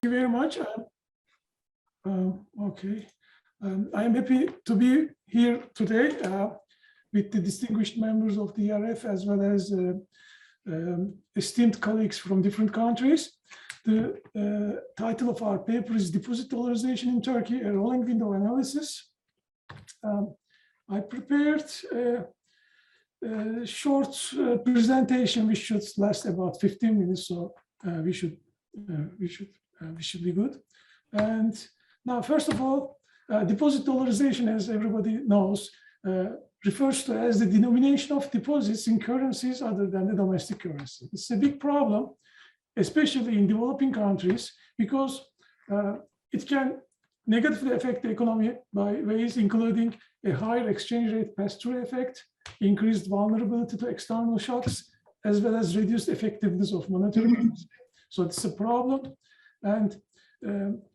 you very much. Okay. I am happy to be here today with the distinguished members of the ERF as well as esteemed colleagues from different countries. The title of our paper is Depositorization in Turkey, a rolling window analysis. I prepared a short presentation which should last about 15 minutes, so we should be good. And now, first of all, deposit dollarization, as everybody knows, refers to as the denomination of deposits in currencies other than the domestic currency. It's a big problem, especially in developing countries, because it can negatively affect the economy by ways including a higher exchange rate pass-through effect, increased vulnerability to external shocks, as well as reduced effectiveness of monetary policy. So it's a problem. And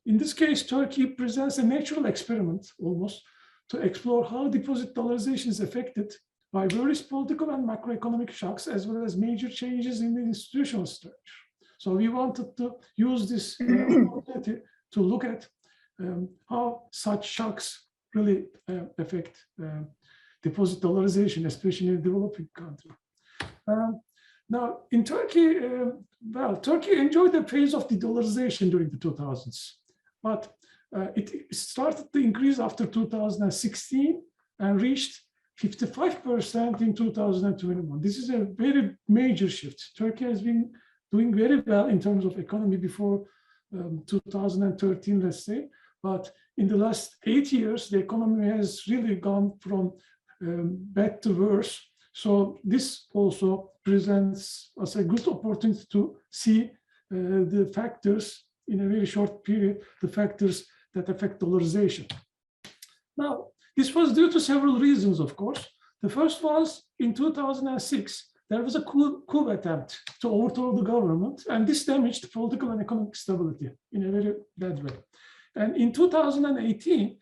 in this case, Turkey presents a natural experiment almost to explore how deposit dollarization is affected by various political and macroeconomic shocks, as well as major changes in the institutional structure. So we wanted to use this opportunity to look at how such shocks really affect deposit dollarization, especially in a developing country. Now, in Turkey, well, Turkey enjoyed a phase of de-dollarization during the 2000s, but it started to increase after 2016 and reached 55% in 2021. This is a very major shift. Turkey has been doing very well in terms of economy before 2013, let's say, but in the last 8 years, the economy has really gone from bad to worse. So this also presents us a good opportunity to see the factors in a very short period, the factors that affect dollarization. Now, this was due to several reasons, of course. The first was in 2006, there was a coup attempt to overthrow the government, and this damaged political and economic stability in a very bad way. And in 2018,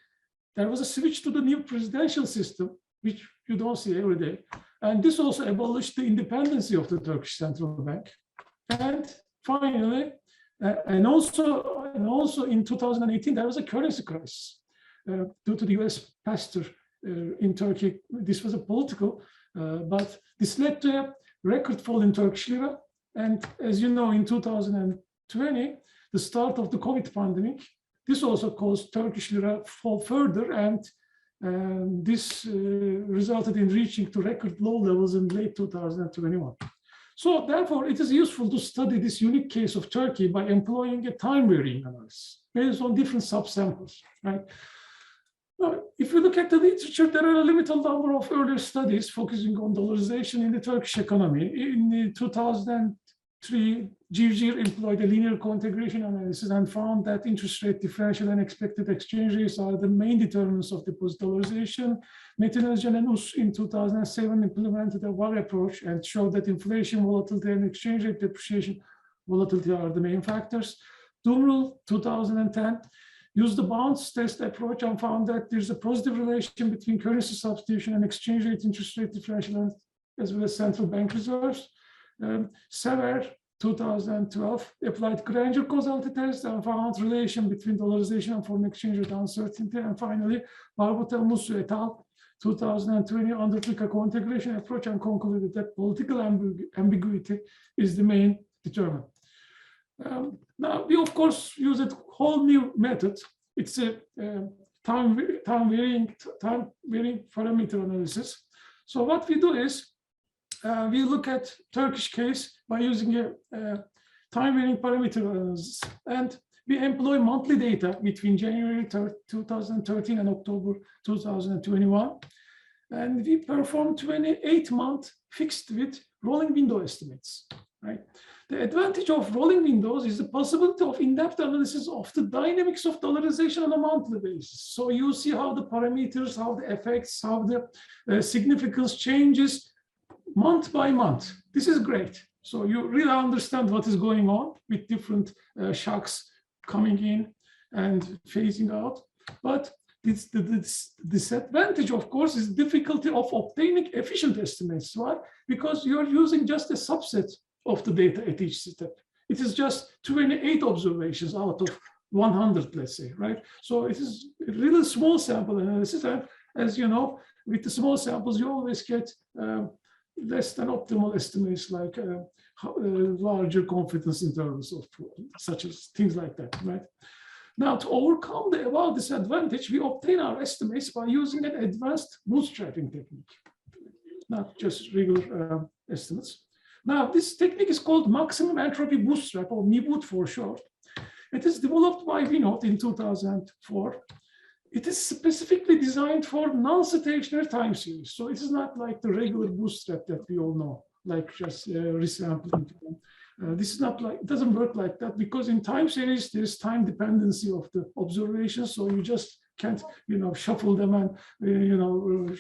there was a switch to the new presidential system, which you don't see every day. And this also abolished the independence of the Turkish Central Bank. And finally, and also in 2018, there was a currency crisis due to the US pass-through in Turkey. This was a political, but this led to a record fall in Turkish lira. And as you know, in 2020, the start of the COVID pandemic, this also caused Turkish lira fall further, and this resulted in reaching to record low levels in late 2021. So therefore, it is useful to study this unique case of Turkey by employing a time-varying analysis based on different subsamples, right? Now, if we look at the literature, there are a limited number of earlier studies focusing on dollarization in the Turkish economy. In 2003, Yousri employed a linear co-integration analysis and found that interest rate differential and expected exchange rates are the main determinants of deposit dollarization. Pelin Öge Güney in 2007 implemented a VAR approach and showed that inflation volatility and exchange rate depreciation volatility are the main factors. Dumrul, 2010, used the bounce test approach and found that there's a positive relation between currency substitution and exchange rate interest rate differential, as well as central bank reserves. Sever, 2012, applied Granger causality test and found relation between dollarization and foreign exchange rate uncertainty. And finally, Barbotel Musu et al., 2020, undertook a co-integration approach and concluded that political ambiguity is the main determinant. Now, we of course use a whole new method. It's a time-varying parameter analysis. So what we do is we look at Turkish case by using a time-varying parameter analysis, and we employ monthly data between January 2013 and October 2021, and we perform 28-month fixed with rolling window estimates. Right? The advantage of rolling windows is the possibility of in-depth analysis of the dynamics of dollarization on a monthly basis. So you see how the parameters, how the effects, how the significance changes month by month. This is great. So you really understand what is going on with different shocks coming in and phasing out. But this disadvantage, of course, is difficulty of obtaining efficient estimates. Why? Because you're using just a subset of the data at each step. it is just 28 observations out of 100, let's say, right? So it is a really small sample analysis, and as you know, with the small samples, you always get less than optimal estimates, like larger confidence intervals of such as things like that, right? Now, to overcome the above disadvantage, we obtain our estimates by using an advanced bootstrapping technique, not just regular estimates. Now, this technique is called maximum entropy bootstrap, or MIBOOT for short. It is developed by Vinod in 2004. It is specifically designed for non-stationary time series. So it is not like the regular bootstrap that we all know, like just resampling. This is not like, it doesn't work like that, because in time series, there's time dependency of the observations. So you just can't, shuffle them and,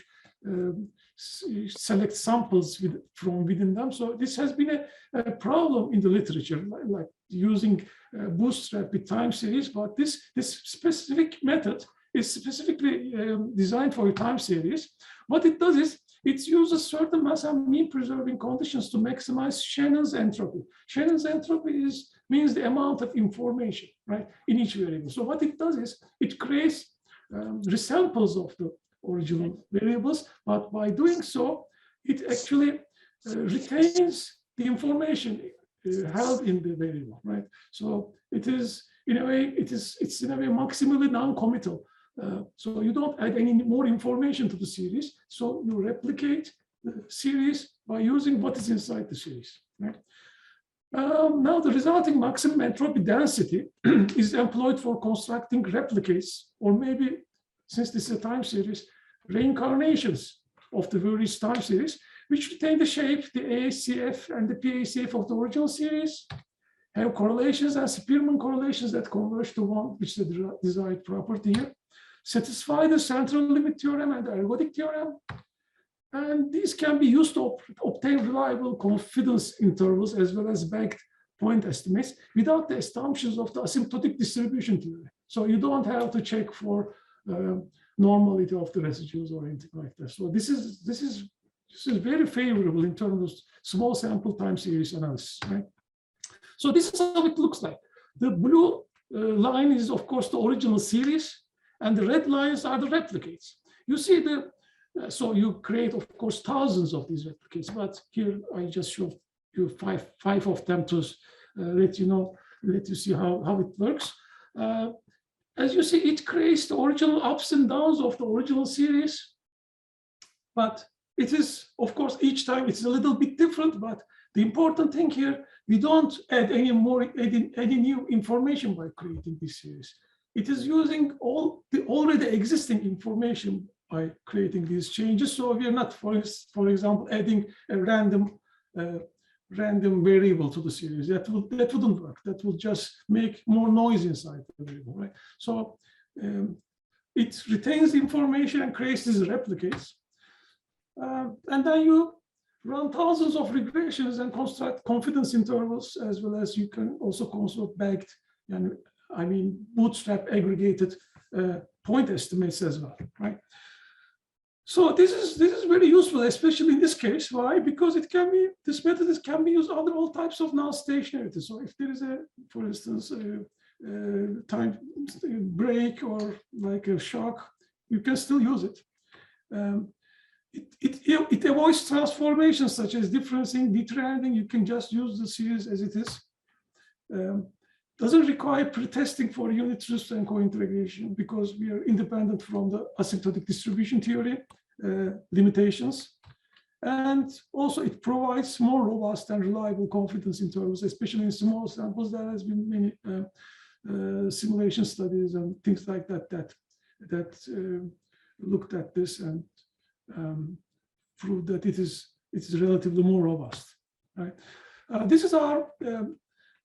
select samples from within them. So this has been a problem in the literature, like using bootstrap with time series, but this specific method is specifically designed for a time series. What it does is it uses certain mass and mean preserving conditions to maximize Shannon's entropy. Shannon's entropy means the amount of information, right, in each variable. So what it does is it creates resamples of the original variables, but by doing so, it actually retains the information held in the variable, right? So it is, in a way, it's in a way maximally non-committal. So you don't add any more information to the series. So you replicate the series by using what is inside the series, right? Now the resulting maximum entropy density is employed for constructing replicates, or maybe, since this is a time series, reincarnations of the various time series, which retain the shape, the ACF and the PACF of the original series, have correlations and Spearman correlations that converge to one, which is the desired property here, satisfy the central limit theorem and the ergodic theorem, and these can be used to obtain reliable confidence intervals as well as backed point estimates without the assumptions of the asymptotic distribution theory. So you don't have to check for normality of the residues or anything like that. So this is very favorable in terms of small sample time series analysis, right? So this is how it looks like. The blue line is, of course, the original series, and the red lines are the replicates. You see so you create, of course, thousands of these replicates, but here I just show you five of them to let you see how it works. As you see, it creates the original ups and downs of the original series, but it is, of course, each time it's a little bit different, but the important thing here, we don't add any new information by creating this series. It is using all the already existing information by creating these changes. So we are not, for example, adding a random variable to the series. That wouldn't work. That would just make more noise inside the variable, right? So it retains the information and creates these replicates. And then you run thousands of regressions and construct confidence intervals, as well as you can also construct backed, and bootstrap aggregated point estimates as well, right? So this is very useful, especially in this case. Why? Because this method can be used under all types of non-stationarity. So if there is for instance, a time break or like a shock, you can still use it. It avoids transformations such as differencing, detrending. You can just use the series as it is. Doesn't require pretesting for unit truths and co-integration because we are independent from the asymptotic distribution theory limitations. And also it provides more robust and reliable confidence intervals, especially in small samples. There has been many simulation studies and things like that looked at this and proved that it's relatively more robust, right? This is our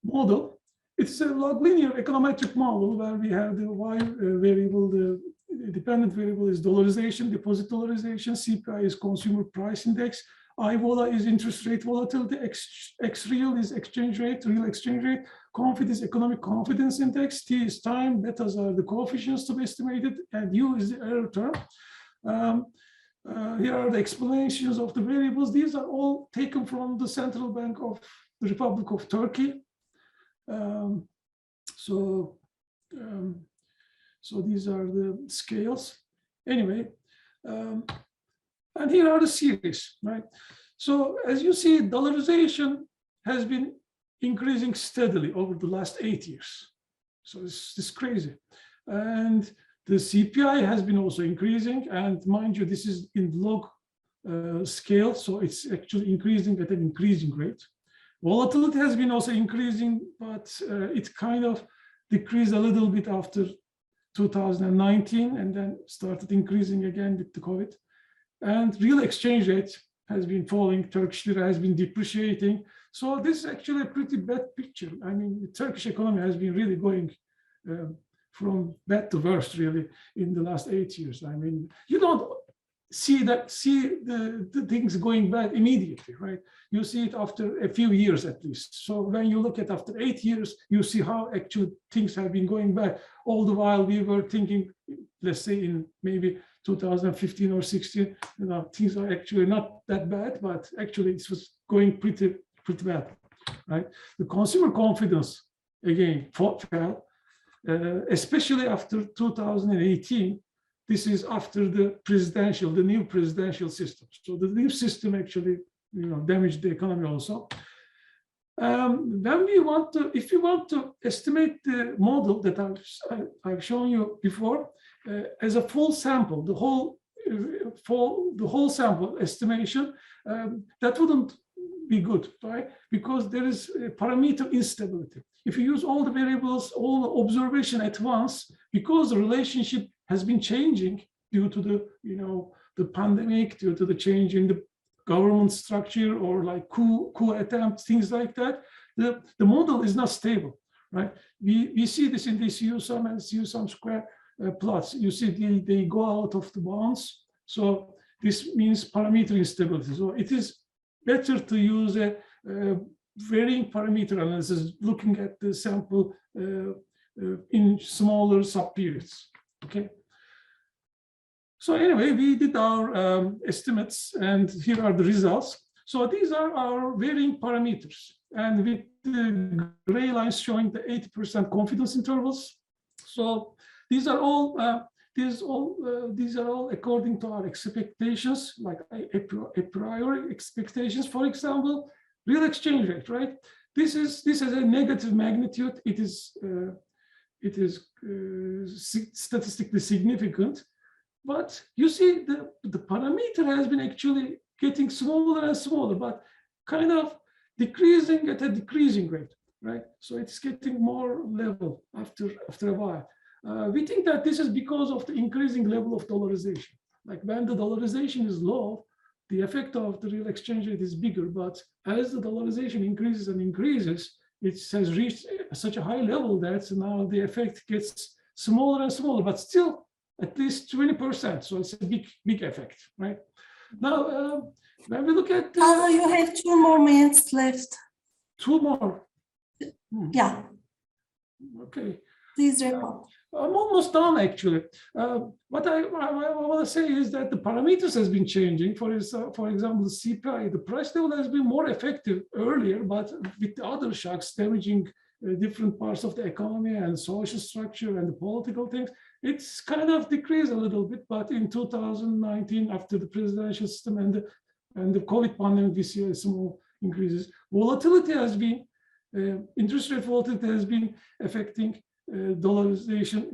model. It's a log linear econometric model where we have the Y variable, the dependent variable is dollarization, depositorization, CPI is consumer price index, I vola is interest rate volatility, X real is exchange rate, real exchange rate, confid is economic confidence index, T is time, betas are the coefficients to be estimated, and U is the error term. Here are the explanations of the variables. These are all taken from the Central Bank of the Republic of Turkey. So these are the scales. Anyway, and here are the series, right? So as you see, dollarization has been increasing steadily over the last 8 years. So it's crazy. And the CPI has been also increasing. And mind you, this is in log scale. So it's actually increasing at an increasing rate. Volatility has been also increasing, but it kind of decreased a little bit after 2019 and then started increasing again with the COVID. And real exchange rate has been falling. Turkish lira has been depreciating. So this is actually a pretty bad picture. I mean, the Turkish economy has been really going from bad to worse, really, in the last 8 years. I mean, you don't see the things going bad immediately, right? You see it after a few years at least. So when you look at after 8 years, you see how actually things have been going bad. All the while we were thinking, let's say in maybe 2015 or 16, you know, things are actually not that bad, but actually it was going pretty bad, right? The consumer confidence again fell, especially after 2018. This is after the new presidential system. So the new system actually, you know, damaged the economy also. When we want to, if you want to estimate the model that I've shown you before, as a full sample, the whole sample estimation, that wouldn't be good, right? Because there is a parameter instability. If you use all the variables, all the observation at once, because the relationship has been changing due to the, you know, the pandemic, due to the change in the government structure or like coup attempts, things like that, the model is not stable, right? We see this in this U sum and U sum square plots. You see they go out of the bounds. So this means parameter instability. So it is better to use a varying parameter analysis, looking at the sample in smaller subperiods. Okay. So anyway, we did our estimates, and here are the results. So these are our varying parameters, and with the gray lines showing the 80% confidence intervals. So these are all according to our expectations, like a priori expectations. For example, real exchange rate, right? This has a negative magnitude. It is statistically significant. But you see, the parameter has been actually getting smaller and smaller, but kind of decreasing at a decreasing rate, right? So it's getting more level after a while. We think that this is because of the increasing level of dollarization. Like when the dollarization is low, the effect of the real exchange rate is bigger. But as the dollarization increases and increases, it has reached such a high level that now the effect gets smaller and smaller, but still at least 20%. So it's a big effect, right? Now, when we look at... you have 2 more minutes left. 2 more? Yeah. Okay. Please record. I'm almost done, actually. What I want to say is that the parameters has been changing. For example, the CPI, the price level has been more effective earlier, but with the other shocks damaging different parts of the economy and social structure and the political things, it's kind of decreased a little bit. But in 2019, after the presidential system and the COVID pandemic, we see small increases. Volatility has been, interest rate volatility has been affecting dollarization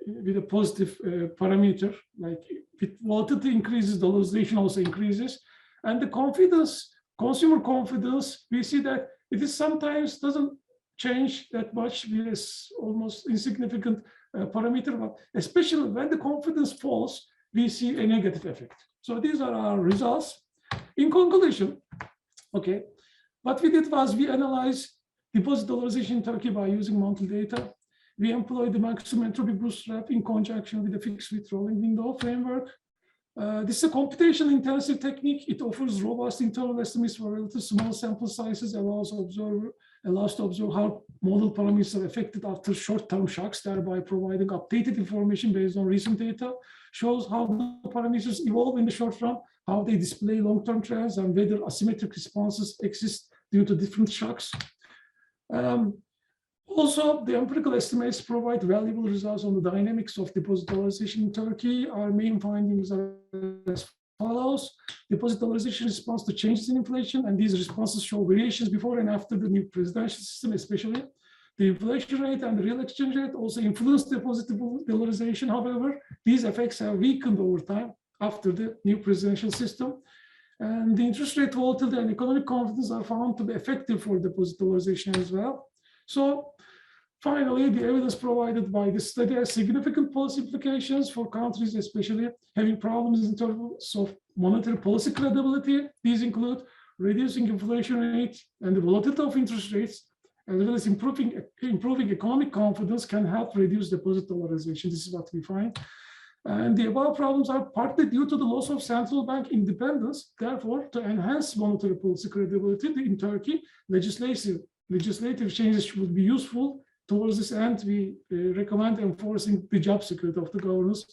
with a positive parameter. Like with volatility increases, dollarization also increases. And the confidence, consumer confidence, we see that it is sometimes doesn't change that much. It is almost insignificant parameter, but especially when the confidence falls, we see a negative effect. So these are our results. In conclusion, okay, what we did was we analyzed deposit dollarization in Turkey by using monthly data. We employed the maximum entropy bootstrap in conjunction with the fixed width rolling window framework. This is a computation intensive technique. It offers robust internal estimates for relatively small sample sizes, allows to observe how model parameters are affected after short-term shocks, thereby providing updated information based on recent data, shows how the parameters evolve in the short run, how they display long-term trends, and whether asymmetric responses exist due to different shocks. Also, the empirical estimates provide valuable results on the dynamics of deposit dollarization in Turkey. Our main findings are as follows. Deposit dollarization responds to changes in inflation, and these responses show variations before and after the new presidential system, especially. The inflation rate and the real exchange rate also influence deposit dollarization. However, these effects have weakened over time after the new presidential system. And the interest rate volatility and economic confidence are found to be effective for deposit dollarization as well. So finally, the evidence provided by this study has significant policy implications for countries, especially having problems in terms of monetary policy credibility. These include reducing inflation rate and the volatility of interest rates, as well as improving economic confidence can help reduce deposit dollarization. This is what we find. And the above problems are partly due to the loss of central bank independence. Therefore, to enhance monetary policy credibility in Turkey, legislative changes would be useful. Towards this end, we recommend enforcing the job security of the governors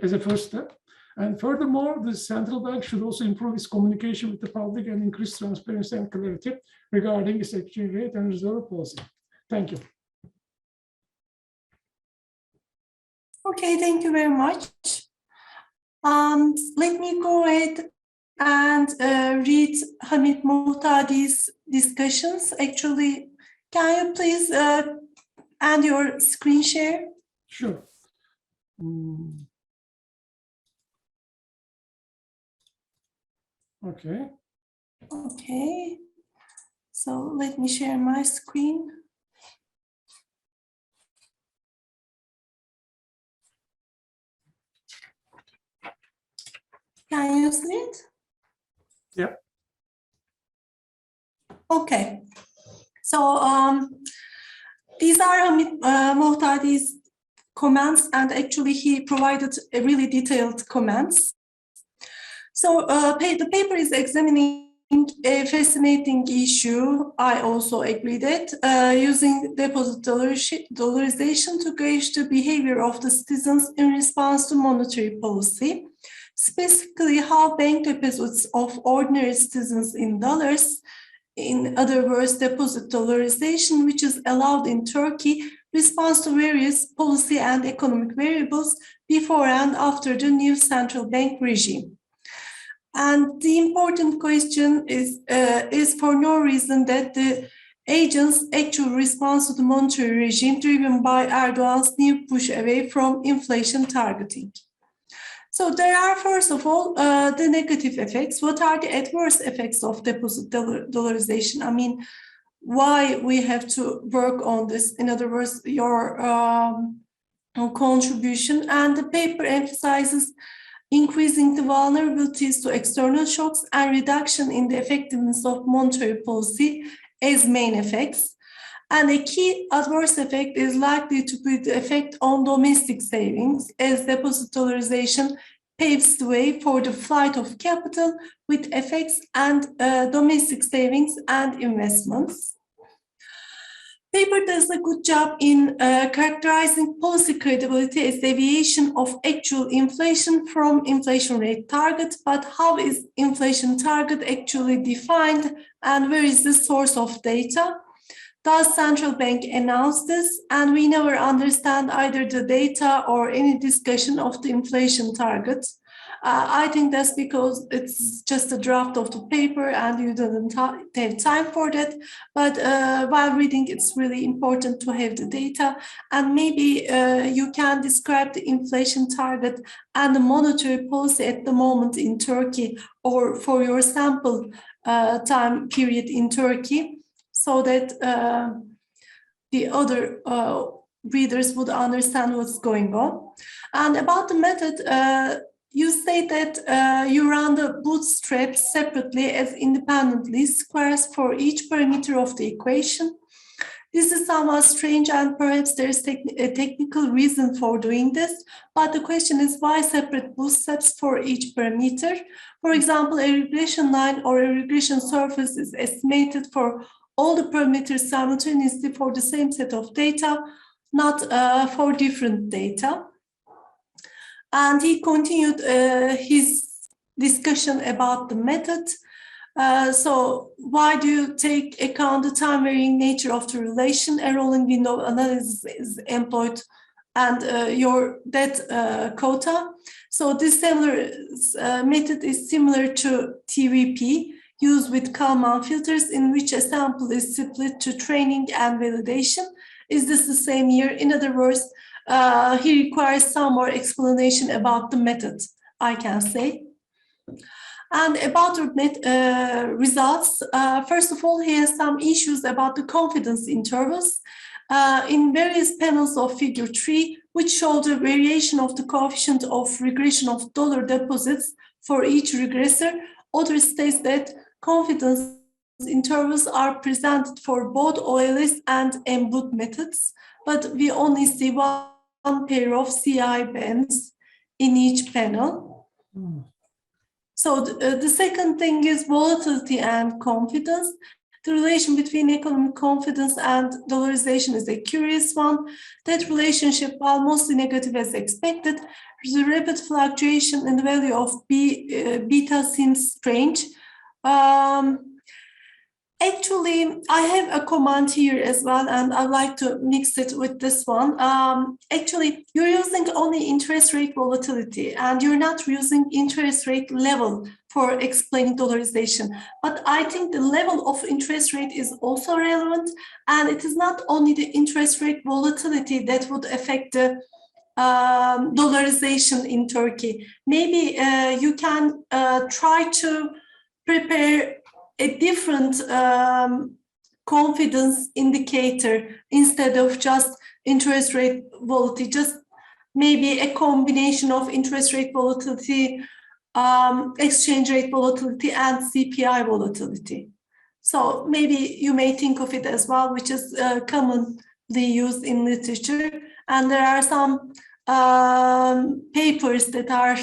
as a first step. And furthermore, the central bank should also improve its communication with the public and increase transparency and clarity regarding its exchange rate and reserve policy. Thank you. Okay, thank you very much. Let me go ahead and read Hamid Muhtadi's discussions. Actually, can you please end your screen share? Sure. Okay. Okay. So let me share my screen. Can you see it? Yeah. Okay. So these are Hamid Muhtadi's comments, and actually he provided a really detailed comments. So the paper is examining a fascinating issue. I also agree that using deposit dollarization to gauge the behavior of the citizens in response to monetary policy, specifically how bank deposits of ordinary citizens in dollars, in other words, deposit dollarization, which is allowed in Turkey, responds to various policy and economic variables before and after the new central bank regime. And the important question is for no reason that the agent's actual response to the monetary regime driven by Erdogan's new push away from inflation targeting. So there are, first of all, the negative effects. What are the adverse effects of deposit dollarization? I mean, why we have to work on this? In other words, your contribution. And the paper emphasizes increasing the vulnerabilities to external shocks and reduction in the effectiveness of monetary policy as main effects. And a key adverse effect is likely to be the effect on domestic savings, as deposit dollarization paves the way for the flight of capital with effects and domestic savings and investments. Paper does a good job in characterizing policy credibility as deviation of actual inflation from inflation rate target, but how is inflation target actually defined and where is the source of data? Does central bank announce this? And we never understand either the data or any discussion of the inflation target. I think that's because it's just a draft of the paper and you didn't have time for that. But while reading, it's really important to have the data. And maybe you can describe the inflation target and the monetary policy at the moment in Turkey, or for your sample time period in Turkey, so that the other readers would understand what's going on. And about the method, you say that you run the bootstraps separately as independently squares for each parameter of the equation. This is somewhat strange, and perhaps there's a technical reason for doing this, but the question is why separate bootstraps for each parameter? For example, a regression line or a regression surface is estimated for all the parameters simultaneously for the same set of data, not for different data. And he continued his discussion about the method. So why do you take account the time varying nature of the relation? A rolling window analysis is employed and your debt quota. So this similar method is similar to TVP used with Kalman filters, in which a sample is split to training and validation. Is this the same here? In other words, he requires some more explanation about the method, I can say. And about the results, first of all, he has some issues about the confidence intervals. In various panels of figure 3, which show the variation of the coefficient of regression of dollar deposits for each regressor, author states that confidence intervals are presented for both OLS and embed methods, but we only see one pair of CI bands in each panel. So the second thing is volatility and confidence. The relation between economic confidence and dollarization is a curious one. That relationship, while mostly negative as expected, the rapid fluctuation in the value of beta seems strange. Actually, I have a comment here as well, and I'd like to mix it with this one. Actually, you're using only interest rate volatility, and you're not using interest rate level for explaining dollarization. But I think the level of interest rate is also relevant, and it is not only the interest rate volatility that would affect the dollarization in Turkey. Maybe you can try to prepare a different confidence indicator instead of just interest rate volatility, just maybe a combination of interest rate volatility, exchange rate volatility, and CPI volatility. So maybe you may think of it as well, which is commonly used in literature. And there are some papers that are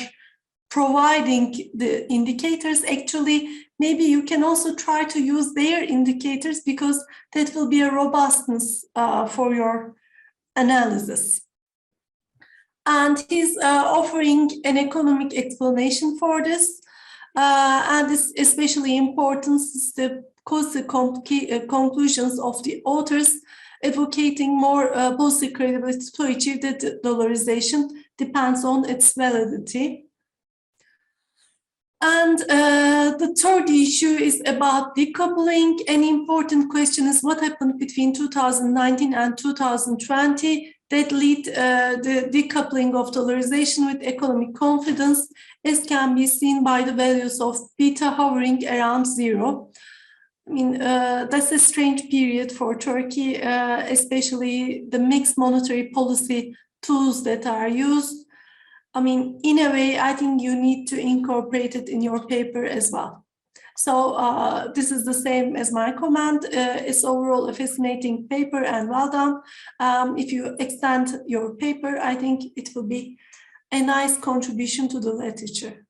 providing the indicators. Actually, maybe you can also try to use their indicators, because that will be a robustness for your analysis. And he's offering an economic explanation for this. And it's especially important since the conclusions of the authors advocating more positive credibility to achieve that dollarization depends on its validity. And the third issue is about decoupling. An important question is what happened between 2019 and 2020 that lead the decoupling of dollarization with economic confidence, as can be seen by the values of beta hovering around 0. I mean, that's a strange period for Turkey, especially the mixed monetary policy tools that are used. I mean, in a way, I think you need to incorporate it in your paper as well. So this is the same as my comment. It's overall a fascinating paper and well done. If you extend your paper, I think it will be a nice contribution to the literature.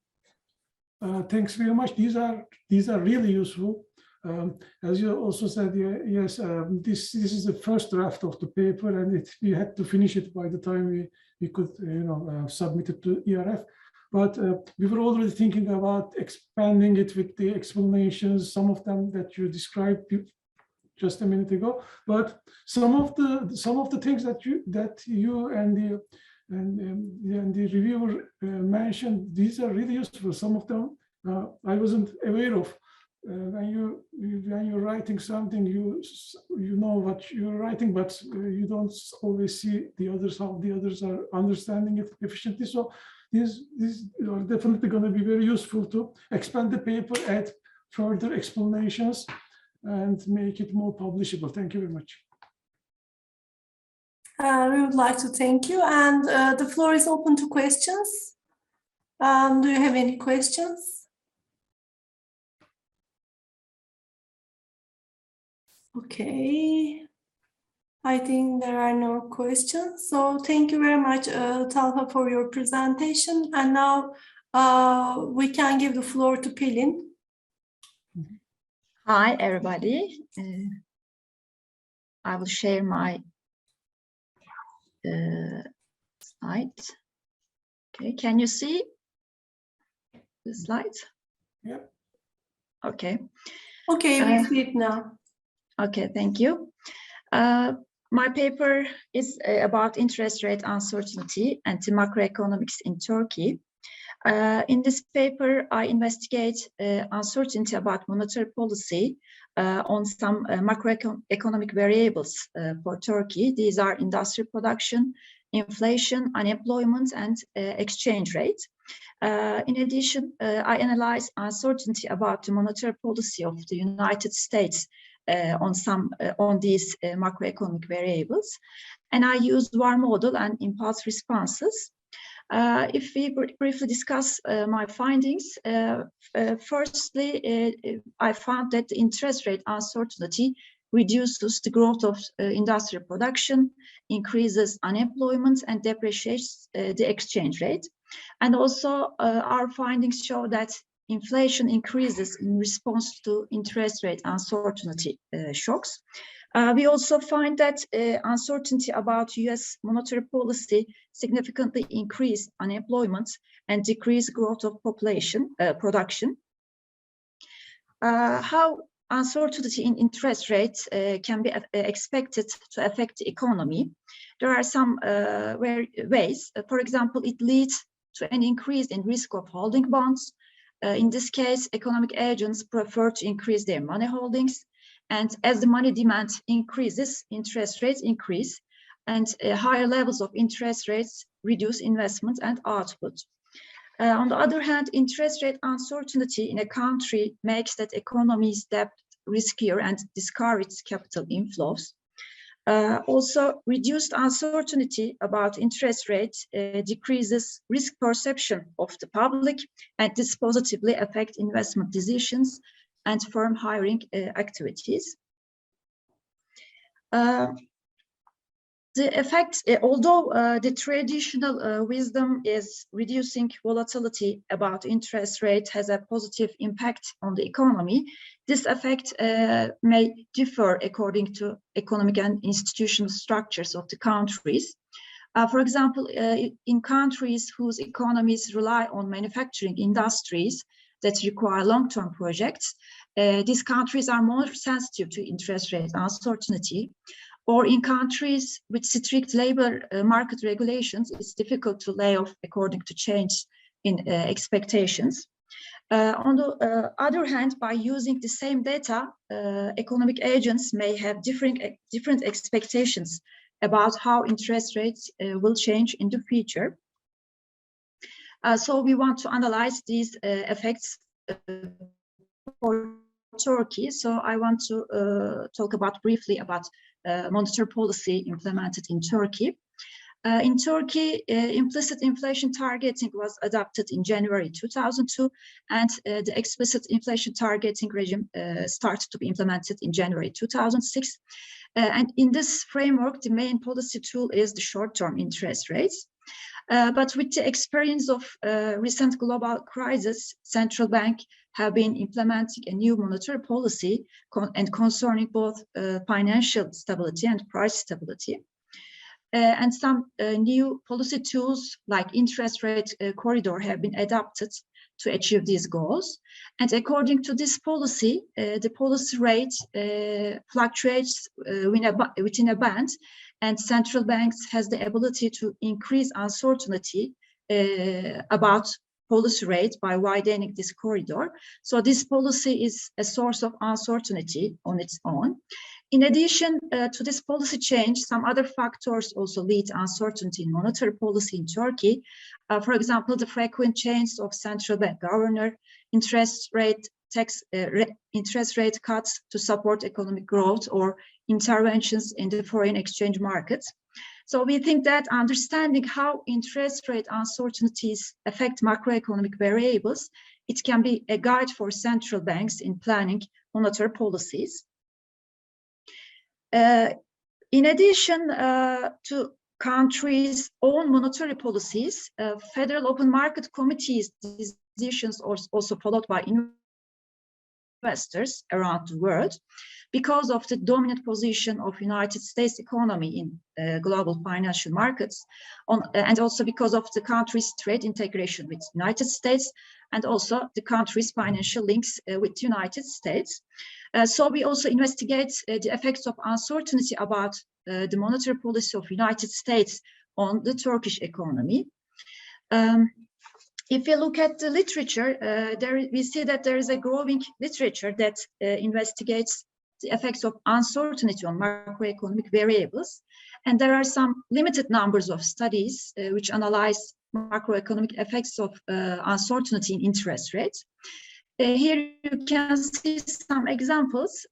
Thanks very much. These are really useful. As you also said, yes, this is the first draft of the paper, and we had to finish it by the time we could, submit it to ERF. But we were already thinking about expanding it with the explanations, some of them that you described just a minute ago. But some of the things that you and the reviewer mentioned, these are really useful. Some of them I wasn't aware of. When you're writing something, you know what you're writing, but you don't always see the others, how the others are understanding it efficiently. So these are definitely going to be very useful to expand the paper, add further explanations, and make it more publishable. Thank you very much. We would like to thank you, and the floor is open to questions. Do you have any questions? Okay, I think there are no questions. So thank you very much, Talha, for your presentation. And now we can give the floor to Pelin. Hi, everybody. I will share my slides. Okay, can you see the slides? Yeah. Okay. Okay, we see it now. Okay, thank you. My paper is about interest rate uncertainty and the macroeconomics in Turkey. In this paper, I investigate uncertainty about monetary policy on some macroeconomic variables for Turkey. These are industrial production, inflation, unemployment, and exchange rate. In addition, I analyze uncertainty about the monetary policy of the United States on these macroeconomic variables, and I use VAR model and impulse responses. If we briefly discuss my findings, firstly, I found that the interest rate uncertainty reduces the growth of industrial production, increases unemployment, and depreciates the exchange rate. And also, our findings show that inflation increases in response to interest rate uncertainty shocks. We also find that uncertainty about US monetary policy significantly increased unemployment and decreased growth of population production. How uncertainty in interest rates can be expected to affect the economy? There are some ways. For example, it leads to an increase in risk of holding bonds. In this case, economic agents prefer to increase their money holdings. And as the money demand increases, interest rates increase, and higher levels of interest rates reduce investment and output. On the other hand, interest rate uncertainty in a country makes that economy's debt riskier and discourages capital inflows. Also, reduced uncertainty about interest rates decreases risk perception of the public, and this positively affects investment decisions and firm hiring activities. The effect, although the traditional wisdom is reducing volatility about interest rate has a positive impact on the economy, this effect may differ according to economic and institutional structures of the countries. For example, in countries whose economies rely on manufacturing industries that require long-term projects, these countries are more sensitive to interest rate uncertainty. Or in countries with strict labor market regulations, it's difficult to lay off according to change in expectations. On the other hand, by using the same data, economic agents may have different expectations about how interest rates will change in the future. So we want to analyze these effects for Turkey. So I want to talk briefly about monetary policy implemented in Turkey. In Turkey, implicit inflation targeting was adopted in January 2002, and the explicit inflation targeting regime started to be implemented in January 2006. And in this framework, the main policy tool is the short-term interest rates. But with the experience of recent global crisis, central bank have been implementing a new monetary policy and concerning both financial stability and price stability. And some new policy tools like interest rate corridor have been adopted to achieve these goals. And according to this policy, the policy rate fluctuates within a band, and central banks has the ability to increase uncertainty about policy rate by widening this corridor. So this policy is a source of uncertainty on its own. In addition to this policy change, some other factors also lead to uncertainty in monetary policy in Turkey. For example, the frequent change of central bank governor, interest rate cuts to support economic growth, or interventions in the foreign exchange markets. So we think that understanding how interest rate uncertainties affect macroeconomic variables, it can be a guide for central banks in planning monetary policies. In addition to countries' own monetary policies, federal open market committees decisions are also followed by investors around the world because of the dominant position of United States economy in global financial markets, and also because of the country's trade integration with United States, and also the country's financial links with United States. So we also investigate the effects of uncertainty about the monetary policy of United States on the Turkish economy. If you look at the literature, we see that there is a growing literature that investigates the effects of uncertainty on macroeconomic variables. And there are some limited numbers of studies which analyze macroeconomic effects of uncertainty in interest rates. Here you can see some examples.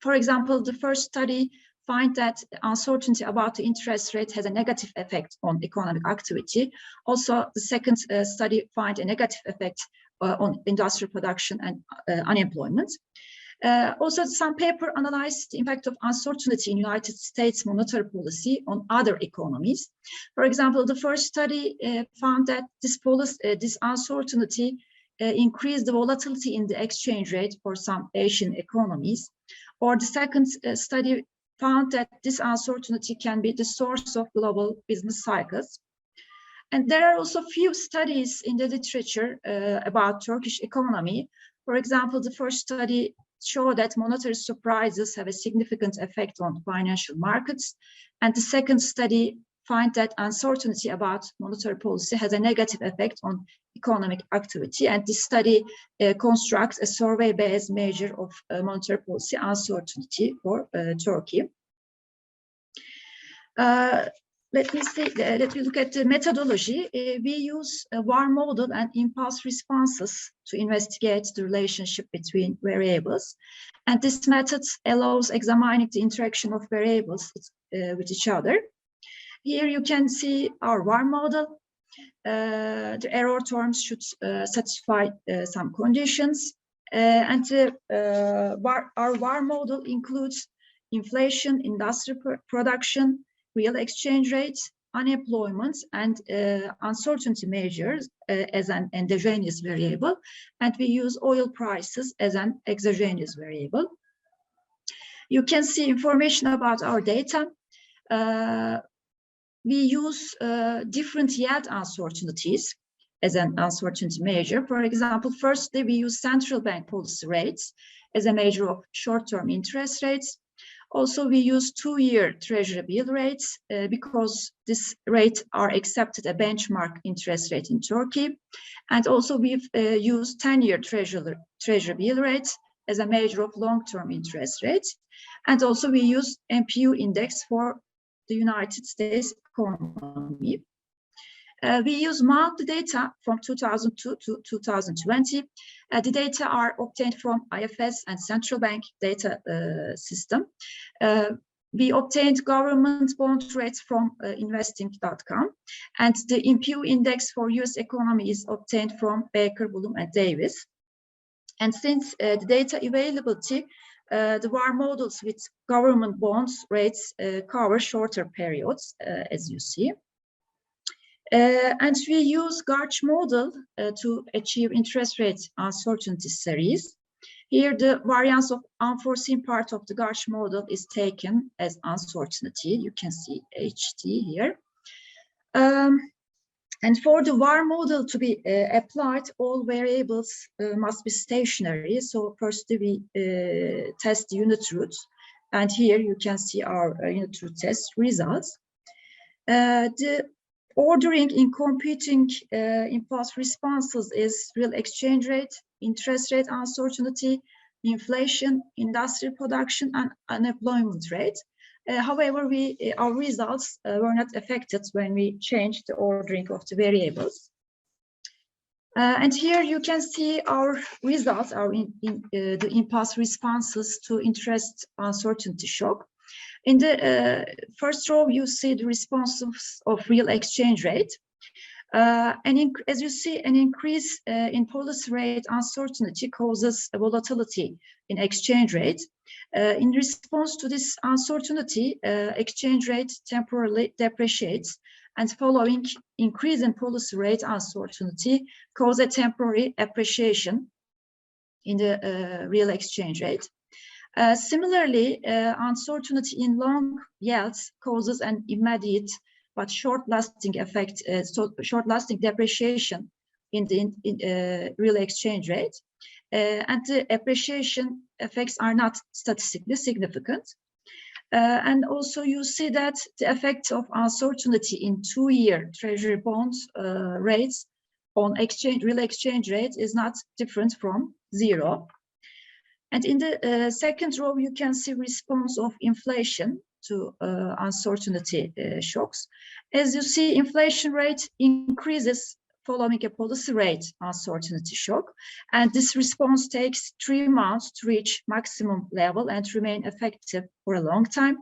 For example, the first study finds that uncertainty about the interest rate has a negative effect on economic activity. Also, the second study finds a negative effect on industrial production and unemployment. Also, some paper analyzed the impact of uncertainty in United States monetary policy on other economies. For example, the first study found that this uncertainty increased the volatility in the exchange rate for some Asian economies. Or the second study found that this uncertainty can be the source of global business cycles. And there are also few studies in the literature about Turkish economy. For example, the first study showed that monetary surprises have a significant effect on financial markets. And the second study finds that uncertainty about monetary policy has a negative effect on economic activity. And this study constructs a survey-based measure of monetary policy uncertainty for Turkey. Let me look at the methodology. We use a VAR model and impulse responses to investigate the relationship between variables. And this method allows examining the interaction of variables with each other. Here you can see our VAR model. The error terms should satisfy some conditions. And our VAR model includes inflation, industrial production, real exchange rates, unemployment, and uncertainty measures as an endogenous variable. And we use oil prices as an exogenous variable. You can see information about our data. We use different yield uncertainties as an uncertainty measure. For example, firstly, we use central bank policy rates as a measure of short-term interest rates. Also, we use 2-year treasury bill rates because this rate are accepted a benchmark interest rate in Turkey. And also we've used 10-year treasury bill rates as a measure of long-term interest rates. And also we use MPU index for the United States economy. We use monthly data from 2002 to 2020. The data are obtained from IFS and central bank data system. We obtained government bond rates from investing.com, and the MPU index for US economy is obtained from Baker, Bloom, and Davis. And since the data availability, the VAR models with government bonds rates cover shorter periods, as you see. And we use Garch model to achieve interest rate uncertainty series. Here, the variance of unforeseen part of the Garch model is taken as uncertainty. You can see HT here. And for the VAR model to be applied, all variables must be stationary. So first we test the unit roots. And here you can see our unit root test results. The ordering in computing impulse responses is real exchange rate, interest rate uncertainty, inflation, industrial production, and unemployment rate. However, our results were not affected when we changed the ordering of the variables. And here you can see our results, the impulse responses to interest uncertainty shock. In the first row, you see the responses of real exchange rate. And as you see, an increase in policy rate uncertainty causes a volatility in exchange rate. In response to this uncertainty, exchange rate temporarily depreciates, and following increase in policy rate uncertainty cause a temporary appreciation in the real exchange rate. Similarly, uncertainty in long yields causes an immediate but short-lasting effect, short-lasting depreciation in the real exchange rate. And the appreciation effects are not statistically significant. And also you see that the effect of uncertainty in 2-year treasury bonds rates on real exchange rate is not different from 0. And in the second row, you can see response of inflation to uncertainty shocks. As you see, inflation rate increases following a policy rate uncertainty shock. And this response takes 3 months to reach maximum level and remain effective for a long time.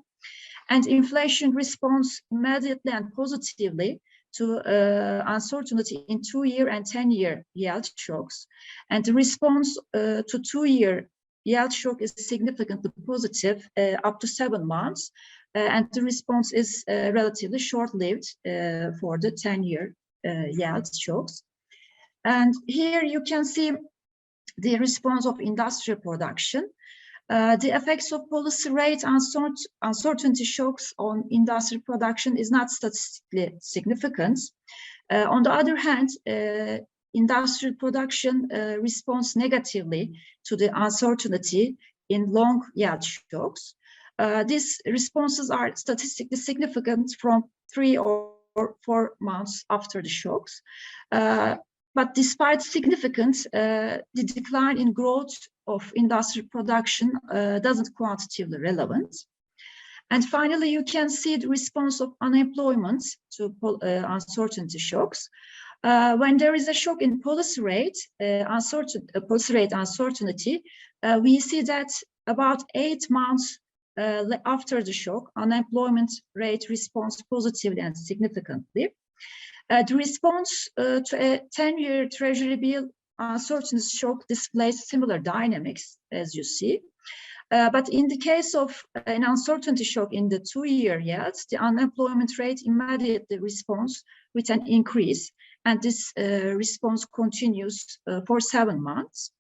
And inflation responds immediately and positively to uncertainty in 2-year and 10-year yield shocks. And the response to 2-year yield shock is significantly positive up to 7 months. And the response is relatively short-lived for the 10-year yield shocks. And here you can see the response of industrial production. The effects of policy rate uncertainty shocks on industrial production is not statistically significant. On the other hand, industrial production responds negatively to the uncertainty in long yield shocks. These responses are statistically significant from 3 or 4 months after the shocks. But despite significance, the decline in growth of industrial production doesn't quantitatively relevant. And finally, you can see the response of unemployment to uncertainty shocks. When there is a shock in policy rate uncertainty, we see that about 8 months after the shock, unemployment rate responds positively and significantly. The response to a 10-year treasury bill uncertainty shock displays similar dynamics, as you see. But in the case of an uncertainty shock in the 2-year yields, the unemployment rate immediately responds with an increase, and this response continues for 7 months.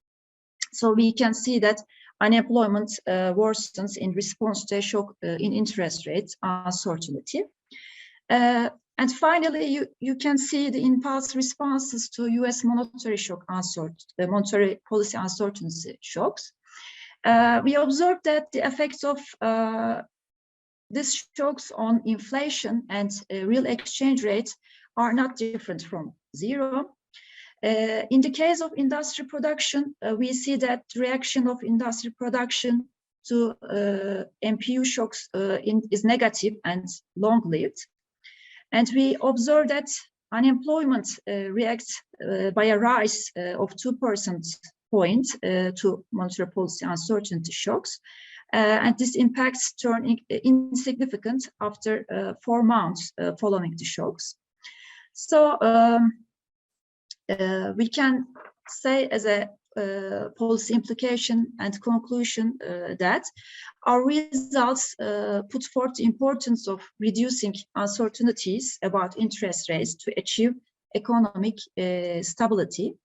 So we can see that unemployment worsens in response to a shock in interest rates uncertainty. And finally, you can see the impulse responses to US monetary shock monetary policy uncertainty shocks. We observed that the effects of these shocks on inflation and real exchange rates are not different from 0. In the case of industrial production, we see that the reaction of industrial production to MPU shocks is negative and long-lived. And we observe that unemployment reacts by a rise of 2% points to monetary policy uncertainty shocks. And this impacts turning insignificant after 4 months following the shocks. So we can say as a policy implication and conclusion that our results put forth the importance of reducing uncertainties about interest rates to achieve economic stability.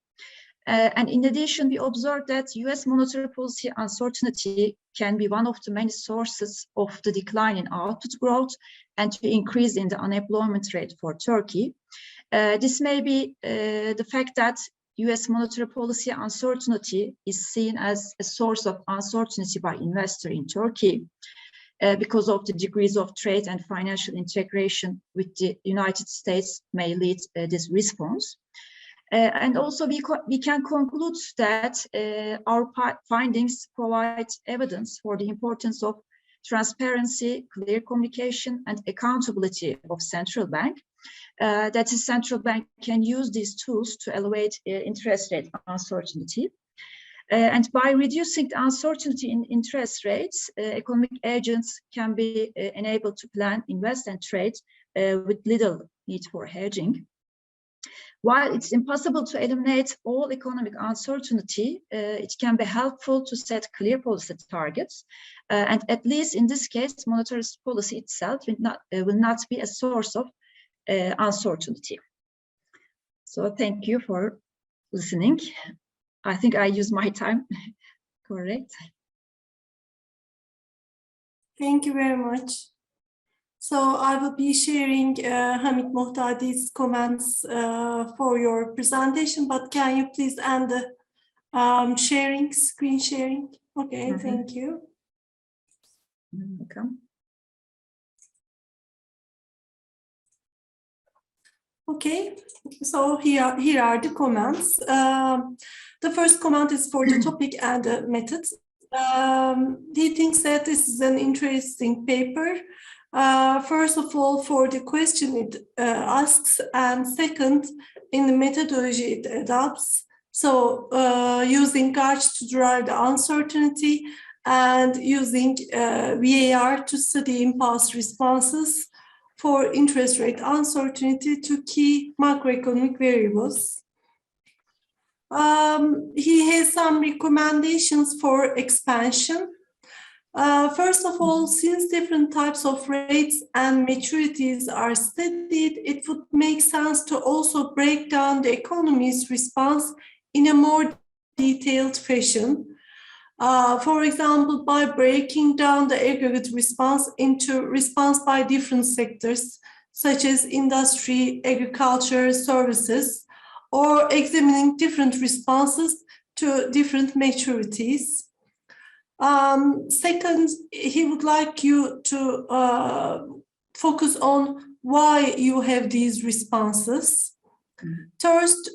And in addition, we observed that US monetary policy uncertainty can be one of the many sources of the decline in output growth and the increase in the unemployment rate for Turkey. This may be the fact that US monetary policy uncertainty is seen as a source of uncertainty by investors in Turkey because of the degrees of trade and financial integration with the United States may lead this response. And also we can conclude that our findings provide evidence for the importance of transparency, clear communication, and accountability of central bank. That is, central bank can use these tools to elevate interest rate uncertainty. And by reducing the uncertainty in interest rates, economic agents can be enabled to plan, invest, and trade with little need for hedging. While it's impossible to eliminate all economic uncertainty, it can be helpful to set clear policy targets. And at least in this case, monetary policy itself will not be a source of uncertainty. So thank you for listening. I think I use my time. Correct. Thank you very much. So I will be sharing Hamid Mohtadi's comments for your presentation, but can you please end the sharing, screen sharing? Okay, thank you. Welcome. Okay, so here are the comments. The first comment is for the topic and the method. He thinks that this is an interesting paper. First of all, for the question it asks, and second, in the methodology it adopts. So using GARCH to derive the uncertainty and using VAR to study impulse responses for interest rate uncertainty to key macroeconomic variables. He has some recommendations for expansion. First of all, since different types of rates and maturities are studied, it would make sense to also break down the economy's response in a more detailed fashion. For example, by breaking down the aggregate response into response by different sectors, such as industry, agriculture, services, or examining different responses to different maturities. Second, he would like you to focus on why you have these responses. First,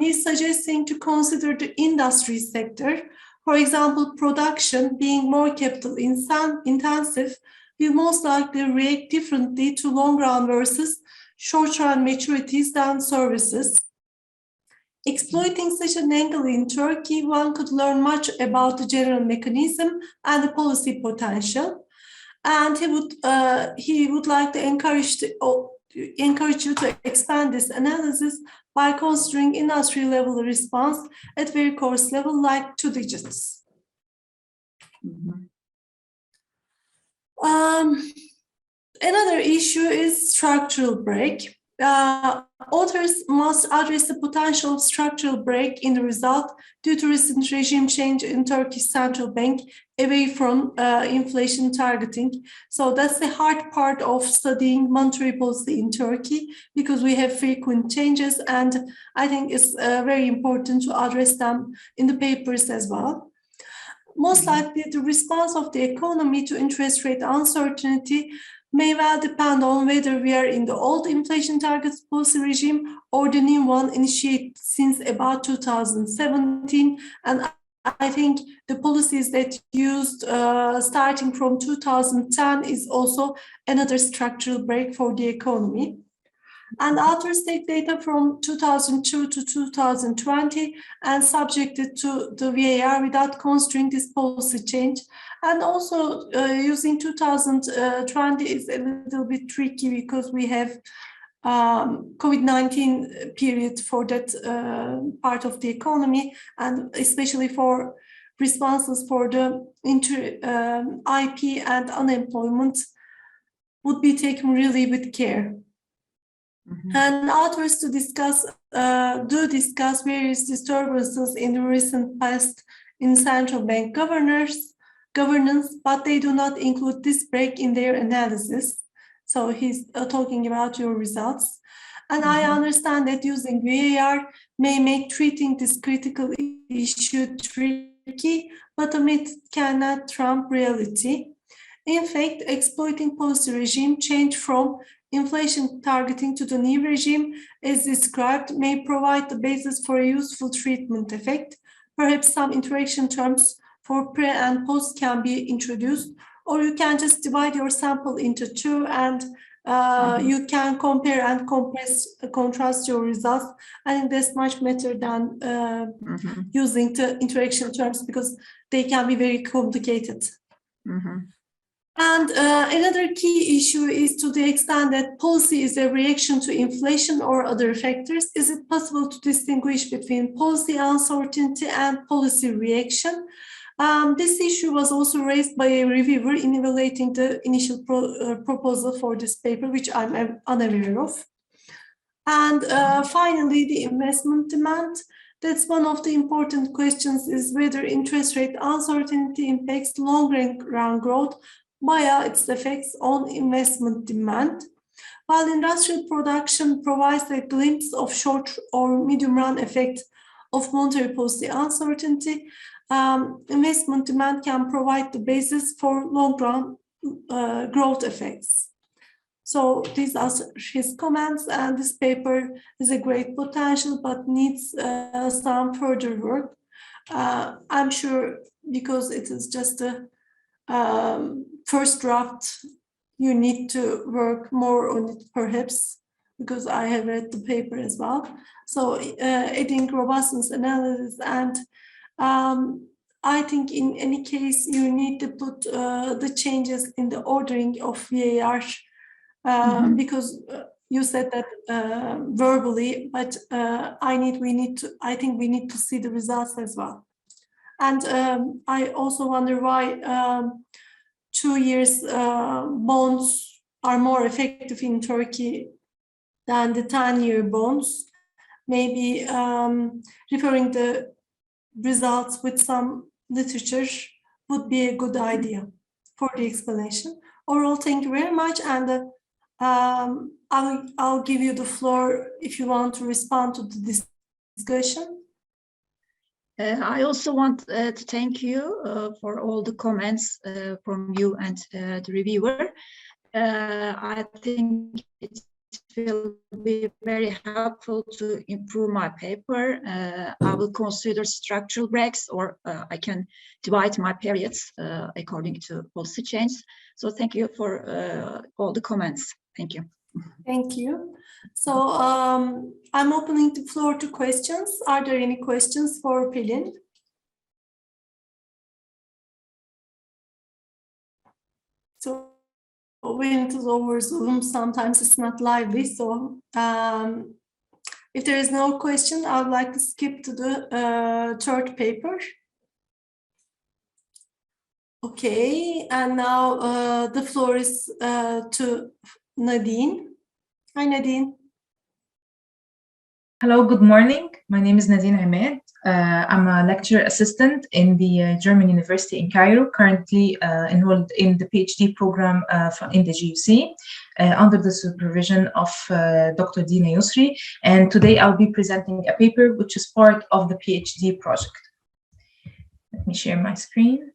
he's suggesting to consider the industry sector. For example, production being more capital intensive will most likely react differently to long run versus short run maturities than services. Exploiting such an angle in Turkey, one could learn much about the general mechanism and the policy potential. And he would like to encourage you to expand this analysis by considering industry level response at very coarse level, like 2 digits. Another issue is structural break. Authors must address the potential of structural break in the result due to recent regime change in Turkish central bank away from inflation targeting. So that's the hard part of studying monetary policy in Turkey, because we have frequent changes, and I think it's very important to address them in the papers as well. Most likely, the response of the economy to interest rate uncertainty may well depend on whether we are in the old inflation target policy regime or the new one initiated since about 2017. And I think the policies that used starting from 2010 is also another structural break for the economy. And authors take data from 2002 to 2020 and subjected to the VAR without considering this policy change. And also using 2020 is a little bit tricky because we have COVID-19 period for that part of the economy, and especially for responses for the IP and unemployment would be taken really with care. And authors do discuss various disturbances in the recent past in central bank governance, but they do not include this break in their analysis. So he's talking about your results. And I understand that using VAR may make treating this critical issue tricky, but the method cannot trump reality. In fact, exploiting policy regime change from inflation targeting to the new regime, as described, may provide the basis for a useful treatment effect. Perhaps some interaction terms for pre and post can be introduced, or you can just divide your sample into two and you can compare and contrast your results. I think that's much better than using the interaction terms, because they can be very complicated. And another key issue is to the extent that policy is a reaction to inflation or other factors. Is it possible to distinguish between policy uncertainty and policy reaction? This issue was also raised by a reviewer in evaluating the initial proposal for this paper, which I'm unaware of. And finally, the investment demand. That's one of the important questions, is whether interest rate uncertainty impacts long-run growth via its effects on investment demand. While industrial production provides a glimpse of short or medium-run effect of monetary policy uncertainty, investment demand can provide the basis for long-run growth effects. So these are his comments, and this paper is a great potential but needs some further work. I'm sure, because it is just a first draft, you need to work more on it perhaps, because I have read the paper as well. So adding robustness analysis, and I think in any case you need to put the changes in the ordering of VAR, because you said that verbally, but I think we need to see the results as well. And I also wonder why 2 years bonds are more effective in Turkey than the 10-year bonds. Maybe referring the results with some literature would be a good idea for the explanation. Overall, thank you very much, and I'll give you the floor if you want to respond to the discussion. I also want to thank you for all the comments from you and the reviewer. I think it will be very helpful to improve my paper. I will consider structural breaks, or I can divide my periods according to policy change. So thank you for all the comments. Thank you. Thank you. So I'm opening the floor to questions. Are there any questions for Pelin? So when it is over Zoom, sometimes it's not lively. So if there is no question, I would like to skip to the third paper. Okay, and now the floor is to Nadeen. Hi, Nadeen. Hello, good morning. My name is Nadeen Ahmed. I'm a lecturer assistant in the German University in Cairo, currently enrolled in the PhD program in the GUC under the supervision of Dr. Dina Yousri. And today I'll be presenting a paper which is part of the PhD project. Let me share my screen.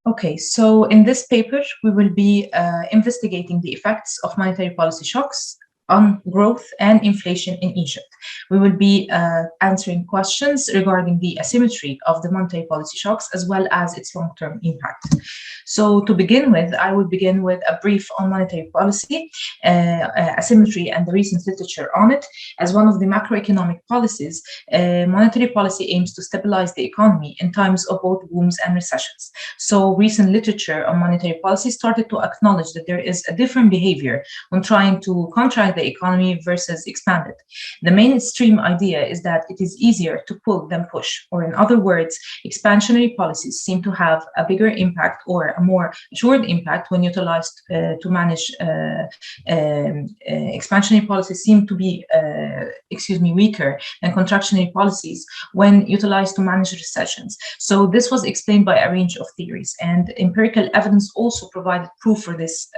Okay, so in this paper, we will be investigating the effects of monetary policy shocks on growth and inflation in Egypt. We will be answering questions regarding the asymmetry of the monetary policy shocks as well as its long-term impact. So to begin with, I will begin with a brief on monetary policy, asymmetry, and the recent literature on it. As one of the macroeconomic policies, monetary policy aims to stabilize the economy in times of both booms and recessions. So recent literature on monetary policy started to acknowledge that there is a different behavior when trying to contract the economy versus expand it. The mainstream idea is that it is easier to pull than push, or in other words, expansionary policies seem to have a bigger impact or a more assured impact when utilized to manage expansionary policies seem to be weaker than contractionary policies when utilized to manage recessions. So this was explained by a range of theories, and empirical evidence also provided proof for this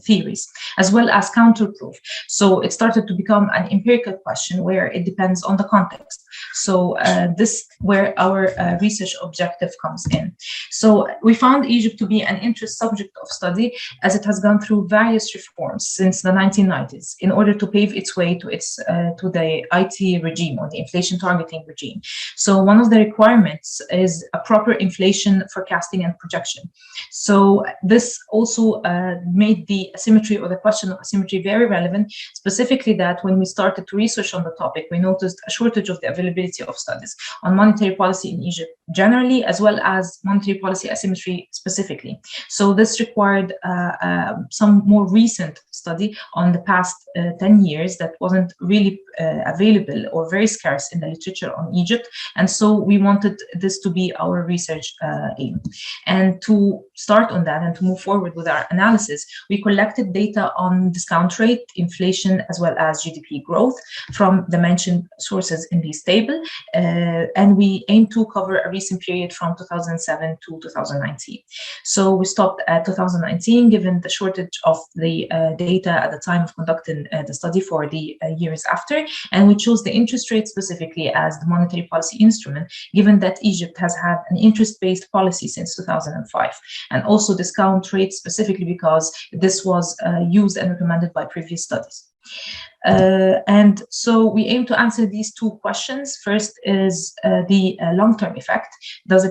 theories, as well as counter-proof. So it started to become an empirical question where it depends on the context. So this where our research objective comes in. So we found Egypt to be an interest subject of study as it has gone through various reforms since the 1990s in order to pave its way to its to the IT regime, or the inflation targeting regime. So one of the requirements is a proper inflation forecasting and projection. So this also made the asymmetry, or the question of asymmetry, very relevant, specifically that when we started to research on the topic, we noticed a shortage of the availability of studies on monetary policy in Egypt generally, as well as monetary policy asymmetry specifically. So this required some more recent study on the past 10 years that wasn't really available or very scarce in the literature on Egypt. And so we wanted this to be our research aim. And to start on that and to move forward with our analysis, we collected data on discount rate, inflation, as well as GDP growth from the mentioned sources in this table. And we aim to cover a recent period from 2007 to 2019. So we stopped at 2019, given the shortage of the data at the time of conducting the study for the years after. And we chose the interest rate specifically as the monetary policy instrument, given that Egypt has had an interest-based policy since 2005. And also discount rate specifically because this was used and recommended by previous studies. And so we aim to answer these two questions. First is the long-term effect. Does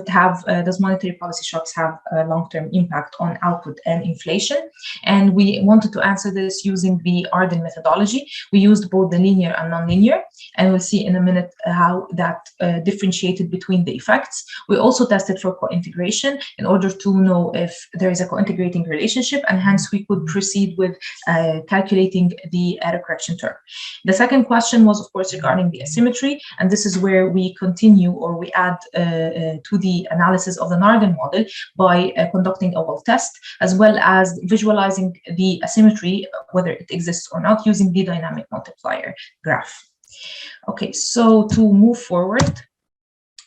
monetary policy shocks have a long-term impact on output and inflation? And we wanted to answer this using the Arden methodology. We used both the linear and non-linear, and we'll see in a minute how that differentiated between the effects. We also tested for co-integration in order to know if there is a co-integrating relationship, and hence we could proceed with calculating the error correction term. The second question was, of course, regarding the asymmetry, and this is where we continue or we add to the analysis of the Narden model by conducting a wall test, as well as visualizing the asymmetry, whether it exists or not, using the dynamic multiplier graph. Okay, so to move forward,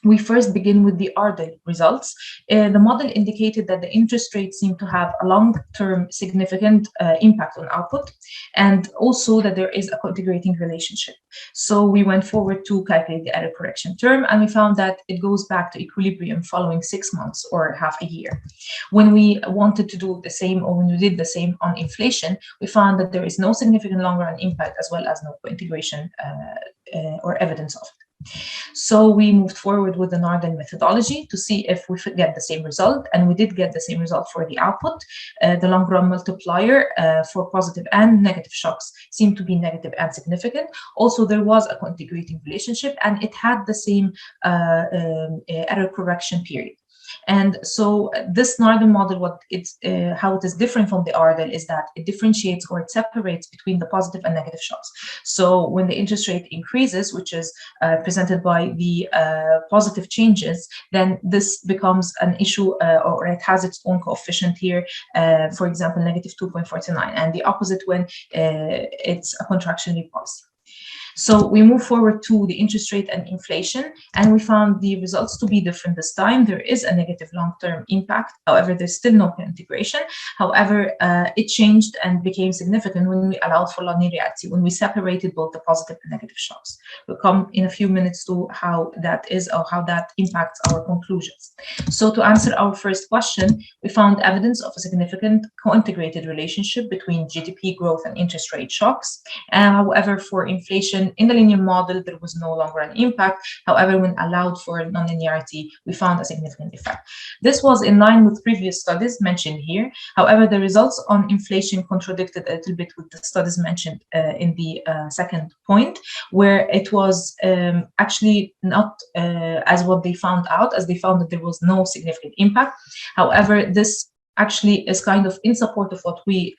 we first begin with the Arden results. The model indicated that the interest rates seem to have a long-term significant impact on output, and also that there is a co-integrating relationship. So we went forward to calculate the error correction term, and we found that it goes back to equilibrium following 6 months or half a year. When we wanted to do the same, or when we did the same on inflation, we found that there is no significant long-run impact, as well as no co-integration or evidence of it. So we moved forward with the Narden methodology to see if we could get the same result, and we did get the same result for the output. The long-run multiplier for positive and negative shocks seemed to be negative and significant. Also, there was a co-integrating relationship, and it had the same error correction period. And so this Narden model, how it is different from the Arden is that it differentiates or it separates between the positive and negative shocks. So when the interest rate increases, which is presented by the positive changes, then this becomes an issue or it has its own coefficient here, for example, negative 2.49, and the opposite when it's a contractionary policy. So we move forward to the interest rate and inflation, and we found the results to be different this time. There is a negative long-term impact. However, there's still no integration. However, it changed and became significant when we allowed for linearity, when we separated both the positive and negative shocks. We'll come in a few minutes to how that is or how that impacts our conclusions. So to answer our first question, we found evidence of a significant co-integrated relationship between GDP growth and interest rate shocks. However, for inflation, in the linear model, there was no longer an impact. However, when allowed for nonlinearity, we found a significant effect. This was in line with previous studies mentioned here. However, the results on inflation contradicted a little bit with the studies mentioned in the second point, where it was actually not as what they found out, as they found that there was no significant impact. However, this actually is kind of in support of what we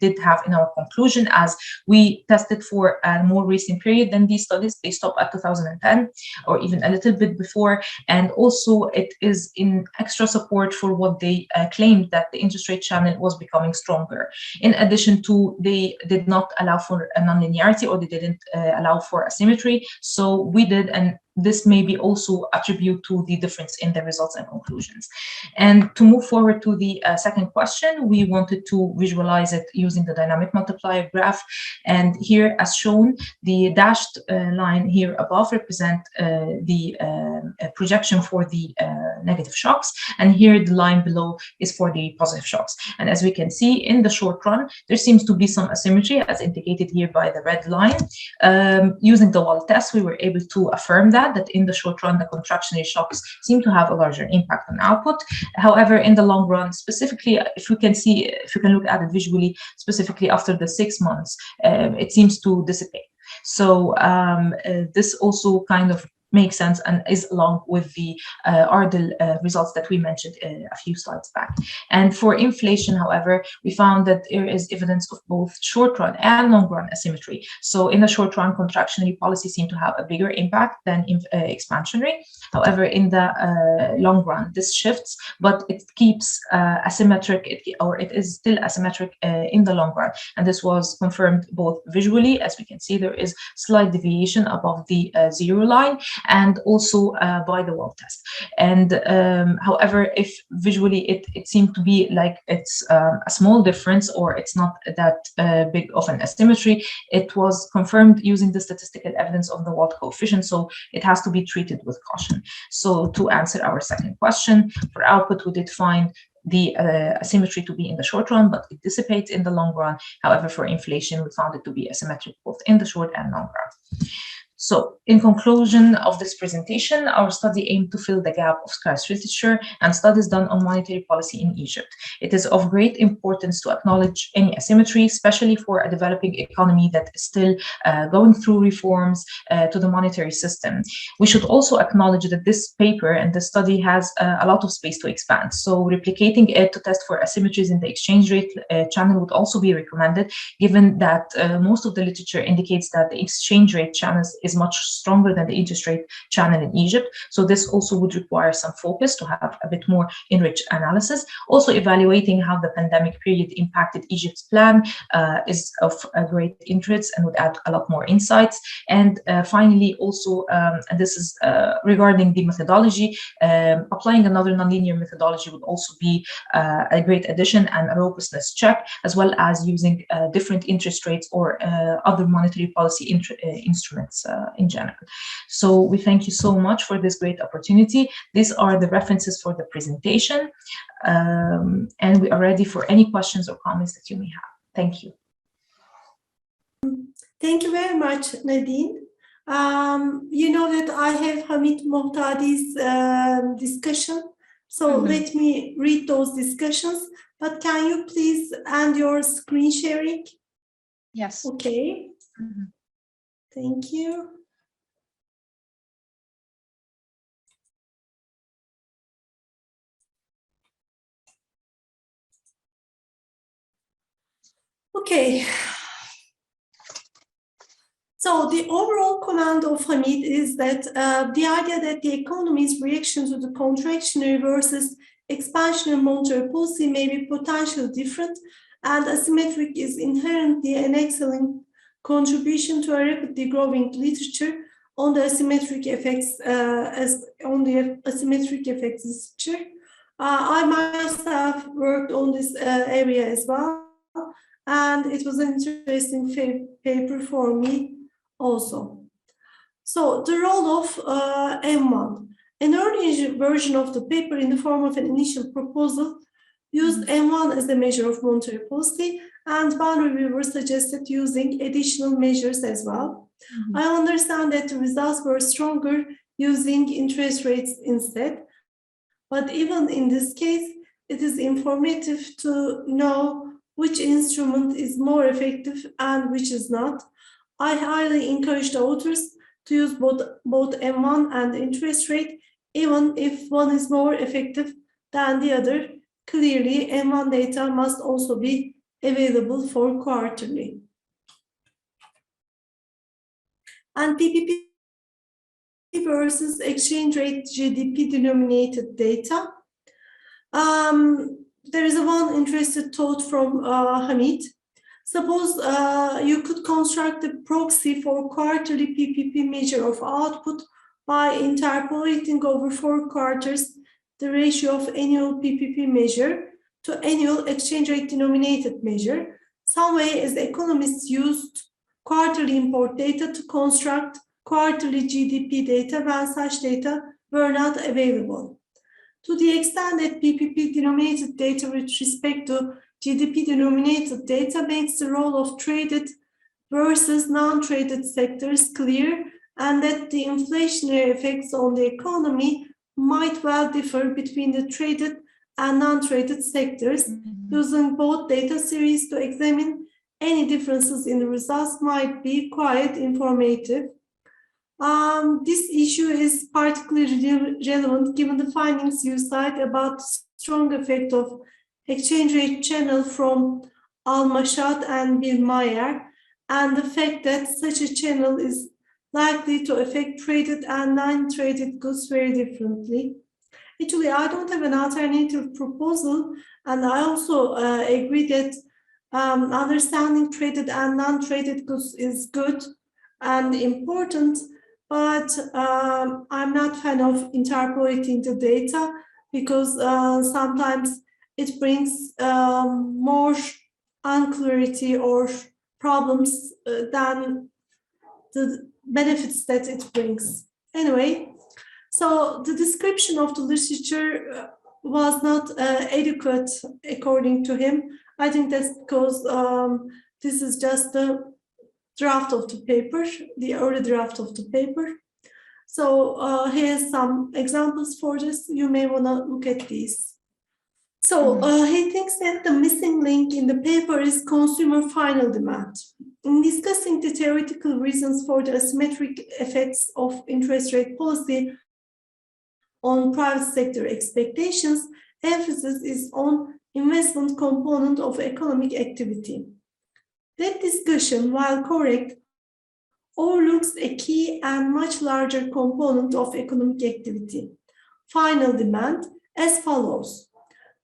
did have in our conclusion, as we tested for a more recent period than these studies. They stopped at 2010 or even a little bit before, and also it is in extra support for what they claimed, that the interest rate channel was becoming stronger. In addition to, they did not allow for a nonlinearity, or they didn't allow for asymmetry. So we did, and this may be also attribute to the difference in the results and conclusions. And to move forward to the second question, we wanted to visualize it using the dynamic multiplier graph. And here, as shown, the dashed line here above represent the projection for the negative shocks, and here the line below is for the positive shocks. And as we can see, in the short run, there seems to be some asymmetry, as indicated here by the red line. Using the wall test, we were able to affirm that in the short run, the contractionary shocks seem to have a larger impact on output. However, in the long run, specifically, if you can look at it visually, specifically after the 6 months, it seems to dissipate. So this also kind of makes sense and is along with the ARDL results that we mentioned a few slides back. And for inflation, however, we found that there is evidence of both short-run and long-run asymmetry. So in the short run, contractionary policies seem to have a bigger impact than expansionary. However, in the long run, this shifts, but it keeps asymmetric, it is still asymmetric in the long run. And this was confirmed both visually, as we can see, there is slight deviation above the 0 line, and also by the wall test. And however, if visually it seemed to be like it's a small difference, or it's not that big of an asymmetry, it was confirmed using the statistical evidence of the Wald coefficient, so it has to be treated with caution. So to answer our second question, for output, we did find the asymmetry to be in the short run, but it dissipates in the long run. However, for inflation, we found it to be asymmetric both in the short and long run. So in conclusion of this presentation, our study aimed to fill the gap of scarce literature and studies done on monetary policy in Egypt. It is of great importance to acknowledge any asymmetry, especially for a developing economy that is still going through reforms to the monetary system. We should also acknowledge that this paper and the study has a lot of space to expand. So replicating it to test for asymmetries in the exchange rate channel would also be recommended, given that most of the literature indicates that the exchange rate channels is much stronger than the interest rate channel in Egypt. So this also would require some focus to have a bit more enriched analysis. Also evaluating how the pandemic period impacted Egypt's plan is of a great interest and would add a lot more insights. And finally, also, and this is regarding the methodology, applying another nonlinear methodology would also be a great addition and a robustness check, as well as using different interest rates or other monetary policy instruments in general. So we thank you so much for this great opportunity. These are the references for the presentation, and we are ready for any questions or comments that you may have. Thank you. Thank you very much, Nadeen. You know that I have Hamid Mohtadi's discussion, so let me read those discussions, but can you please end your screen sharing? Yes. Okay. Thank you. Okay. So the overall command of Hamid is that the idea that the economy's reaction to the contractionary versus expansionary monetary policy may be potentially different, and asymmetric is inherently an excellent contribution to a rapidly growing literature on the asymmetric effects literature. I myself worked on this area as well, and it was an interesting paper for me also. So the role of M1. An early version of the paper in the form of an initial proposal used M1 as a measure of monetary policy, and one reviewer suggested using additional measures as well. I understand that the results were stronger using interest rates instead, but even in this case, it is informative to know which instrument is more effective and which is not. I highly encourage the authors to use both M1 and interest rate, even if one is more effective than the other. Clearly, M1 data must also be available for quarterly. And PPP versus exchange rate GDP denominated data. There is one interesting thought from Hamid. Suppose you could construct a proxy for quarterly PPP measure of output by interpolating over 4 quarters the ratio of annual PPP measure to annual exchange rate denominated measure. Some way as economists used quarterly import data to construct quarterly GDP data when such data were not available. To the extent that PPP denominated data with respect to GDP denominated data makes the role of traded versus non-traded sectors clear, and that the inflationary effects on the economy might well differ between the traded and non-traded sectors. Using both data series to examine any differences in the results might be quite informative. This issue is particularly relevant given the findings you cite about the strong effect of exchange rate channel from Al-Mashad and Bill Mayer, and the fact that such a channel is likely to affect traded and non-traded goods very differently. Actually, I don't have an alternative proposal, and I also agree that understanding traded and non-traded goods is good and important, but I'm not a fan of interpolating the data because sometimes it brings more unclarity or problems than the benefits that it brings. Anyway, so the description of the literature was not adequate according to him. I think that's because this is just the draft of the paper, the early draft of the paper. So here's some examples for this. You may want to look at these. So he thinks that the missing link in the paper is consumer final demand. In discussing the theoretical reasons for the asymmetric effects of interest rate policy on private sector expectations, emphasis is on investment component of economic activity. That discussion, while correct, overlooks a key and much larger component of economic activity, final demand, as follows.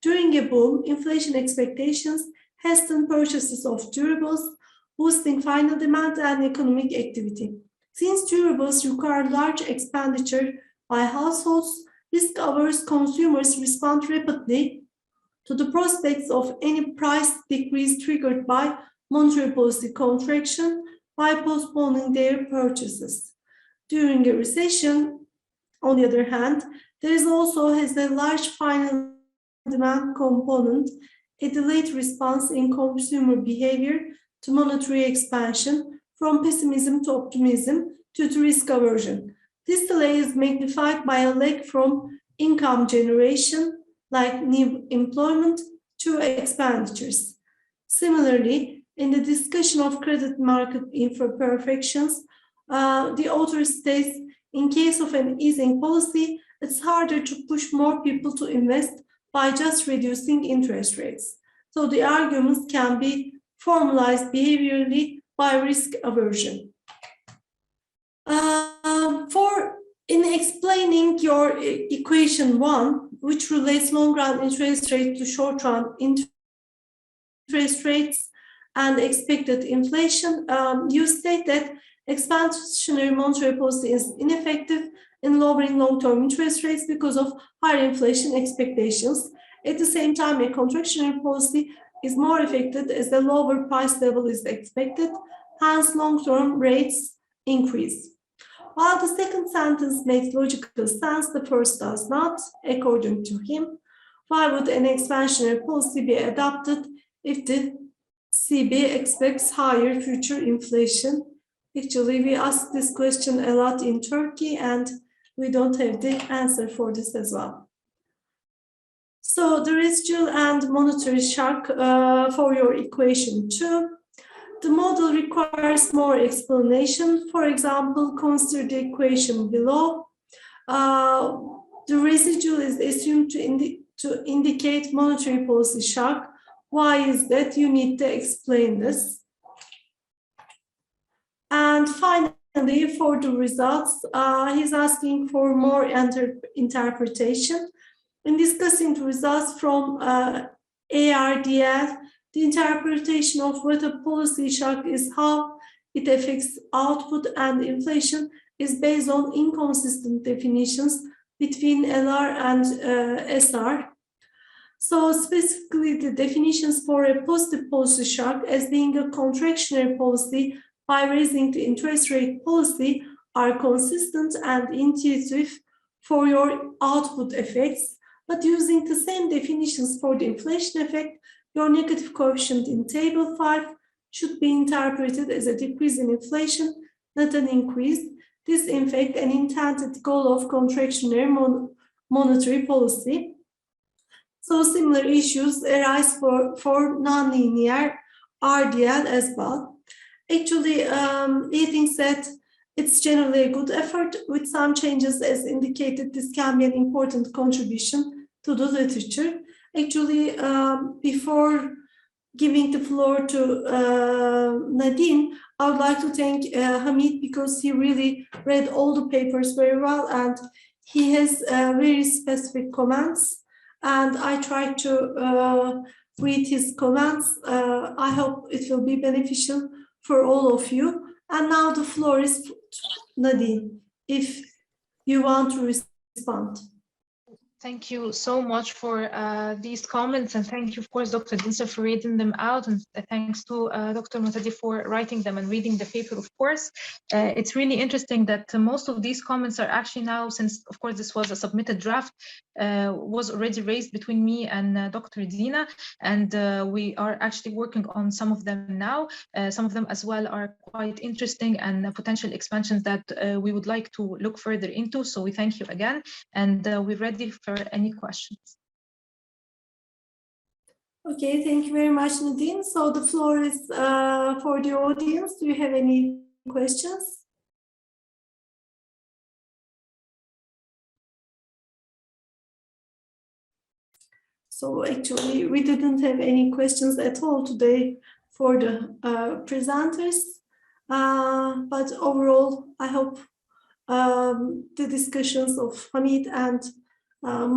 During a boom, inflation expectations hasten purchases of durables, boosting final demand and economic activity. Since durables require large expenditure by households, risk-averse consumers respond rapidly to the prospects of any price decrease triggered by monetary policy contraction by postponing their purchases. During a recession, on the other hand, there is also a large final demand component, a delayed response in consumer behavior to monetary expansion from pessimism to optimism due to risk aversion. This delay is magnified by a lag from income generation, like new employment, to expenditures. Similarly, in the discussion of credit market imperfections, the author states, in case of an easing policy, it's harder to push more people to invest by just reducing interest rates. So the arguments can be formalized behaviorally by risk aversion. In explaining your equation 1, which relates long-run interest rate to short-run interest rates and expected inflation, you state that expansionary monetary policy is ineffective in lowering long-term interest rates because of higher inflation expectations. At the same time, a contractionary policy is more effective as the lower price level is expected, hence long-term rates increase. While the second sentence makes logical sense, the first does not, according to him. Why would an expansionary policy be adopted if the CB expects higher future inflation? Actually, we ask this question a lot in Turkey, and we don't have the answer for this as well. So the residual and monetary shock for your equation 2. The model requires more explanation. For example, consider the equation below. The residual is assumed to indicate monetary policy shock. Why is that? You need to explain this. And finally, for the results, he's asking for more interpretation. In discussing the results from ARDL, the interpretation of what a policy shock is, how it affects output and inflation, is based on inconsistent definitions between LR and SR. So specifically, the definitions for a positive policy shock as being a contractionary policy by raising the interest rate policy are consistent and intuitive for your output effects, but using the same definitions for the inflation effect, your negative coefficient in table 5 should be interpreted as a decrease in inflation, not an increase. This, in fact, an intended goal of contractionary monetary policy. So similar issues arise for nonlinear RDL as well. Actually, he thinks that it's generally a good effort. With some changes as indicated, this can be an important contribution to the literature. Actually, before giving the floor to Nadeen, I would like to thank Hamid because he really read all the papers very well and he has very specific comments. And I tried to read his comments. I hope it will be beneficial for all of you. And now the floor is Nadeen, if you want to respond. Thank you so much for these comments, and thank you, of course, Dr. Dinsa, for reading them out, and thanks to Dr. Mutadi for writing them and reading the paper, of course. It's really interesting that most of these comments are actually now, since, of course, this was a submitted draft, was already raised between me and Dr. Dina, and we are actually working on some of them now. Some of them as well are quite interesting and potential expansions that we would like to look further into. So we thank you again, and we're ready for any questions. Okay, thank you very much, Nadeen. So the floor is for the audience. Do you have any questions? So actually, we didn't have any questions at all today for the presenters. But overall, I hope the discussions of Hamid and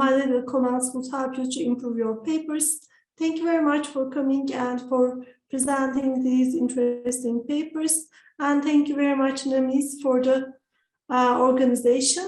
my little comments would help you to improve your papers. Thank you very much for coming and for presenting these interesting papers. And thank you very much, Namis, for the organization.